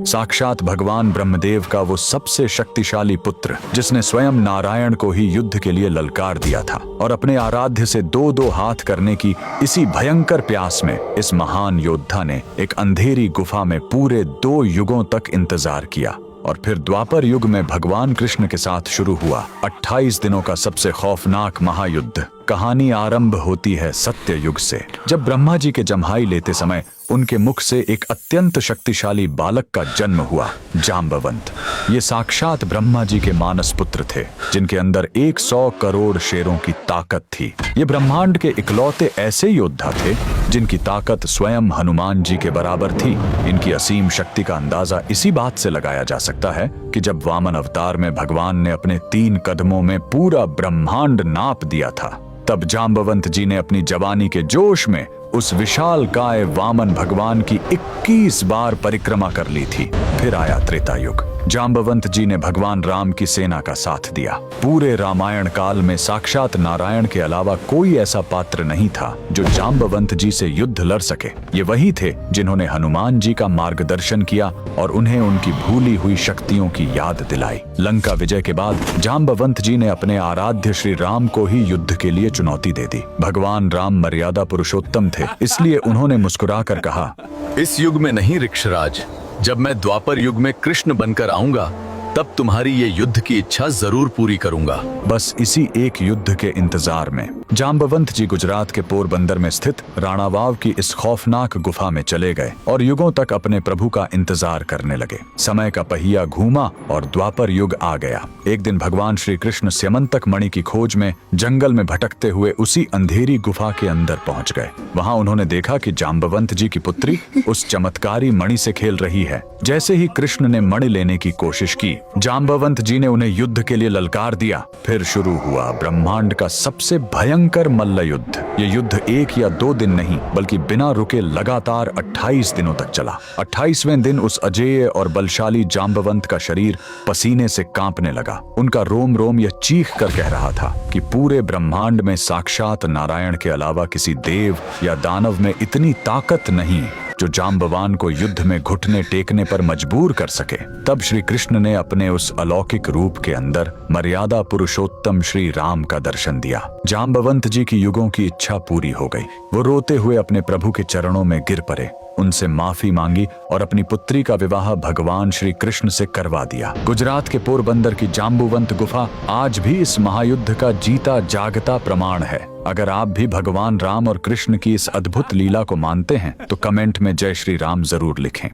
साक्षात भगवान ब्रह्मदेव का वो सबसे शक्तिशाली पुत्र, जिसने स्वयं नारायण को ही युद्ध के लिए ललकार दिया था और अपने आराध्य से दो दो हाथ करने की इसी भयंकर प्यास में इस महान योद्धा ने एक अंधेरी गुफा में पूरे 2 युगों तक इंतजार किया। और फिर द्वापर युग में भगवान कृष्ण के साथ शुरू हुआ 28 दिनों का सबसे खौफनाक महायुद्ध। कहानी आरंभ होती है सत्य युग से, जब ब्रह्मा जी के जम्हाई लेते समय उनके मुख से एक अत्यंत शक्तिशाली बालक का जन्म हुआ, जाम्बवंत। ये साक्षात ब्रह्मा जी के मानस पुत्र थे, जिनके अंदर 100 करोड़ शेरों की ताकत थी। ये ब्रह्मांड के इकलौते ऐसे योद्धा थे जिनकी ताकत स्वयं हनुमान जी के बराबर थी। इनकी असीम शक्ति का अंदाजा इसी बात से लगाया जा सकता है कि जब वामन अवतार में भगवान ने अपने 3 कदमों में पूरा ब्रह्मांड नाप दिया था, तब जाम्बवंत जी ने अपनी जवानी के जोश में उस विशाल काय वामन भगवान की 21 बार परिक्रमा कर ली थी। फिर आया त्रेता युग। जाम्बवंत जी ने भगवान राम की सेना का साथ दिया। पूरे रामायण काल में साक्षात नारायण के अलावा कोई ऐसा पात्र नहीं था जो जाम्बवंत जी से युद्ध लड़ सके। ये वही थे जिन्होंने हनुमान जी का मार्गदर्शन किया और उन्हें उनकी भूली हुई शक्तियों की याद दिलाई। लंका विजय के बाद जाम्बवंत जी ने अपने आराध्य श्री राम को ही युद्ध के लिए चुनौती दे दी। भगवान राम मर्यादा पुरुषोत्तम थे, इसलिए उन्होंने मुस्कुराकर कहा, इस युग में नहीं ऋक्षराज, जब मैं द्वापर युग में कृष्ण बनकर आऊंगा तब तुम्हारी ये युद्ध की इच्छा जरूर पूरी करूंगा। बस इसी एक युद्ध के इंतजार में जाम्बवंत जी गुजरात के पोरबंदर में स्थित राणावाव की इस खौफनाक गुफा में चले गए और युगों तक अपने प्रभु का इंतजार करने लगे। समय का पहिया घूमा और द्वापर युग आ गया। एक दिन भगवान श्री कृष्ण स्यमंतक मणि की खोज में जंगल में भटकते हुए उसी अंधेरी गुफा के अंदर पहुंच गए। वहां उन्होंने देखा कि जाम्बवंत जी की पुत्री उस चमत्कारी मणि से खेल रही है। जैसे ही कृष्ण ने मणि लेने की कोशिश की, जाम्बवंत जी ने उन्हें युद्ध के लिए ललकार दिया। फिर शुरू हुआ ब्रह्मांड का सबसे भयंकर मल्ल युद्ध। ये युद्ध 1 या 2 दिन नहीं, बल्कि बिना रुके लगातार 28 दिनों तक चला। 28वें दिन उस अजेय और बलशाली जाम्बवंत का शरीर पसीने से कांपने लगा। उनका रोम रोम यह चीख कर कह रहा था कि पूरे ब्रह्मांड में साक्षात नारायण के अलावा किसी देव या दानव में इतनी ताकत नहीं जो जाम्बवान को युद्ध में घुटने टेकने पर मजबूर कर सके। तब श्री कृष्ण ने अपने उस अलौकिक रूप के अंदर मर्यादा पुरुषोत्तम श्री राम का दर्शन दिया। जाम्बवंत जी की युगों की इच्छा पूरी हो गई। वो रोते हुए अपने प्रभु के चरणों में गिर पड़े, उनसे माफी मांगी और अपनी पुत्री का विवाह भगवान श्री कृष्ण से करवा दिया। गुजरात के पोरबंदर की जाम्बुवंत गुफा आज भी इस महायुद्ध का जीता जागता प्रमाण है। अगर आप भी भगवान राम और कृष्ण की इस अद्भुत लीला को मानते हैं तो कमेंट में जय श्री राम जरूर लिखें।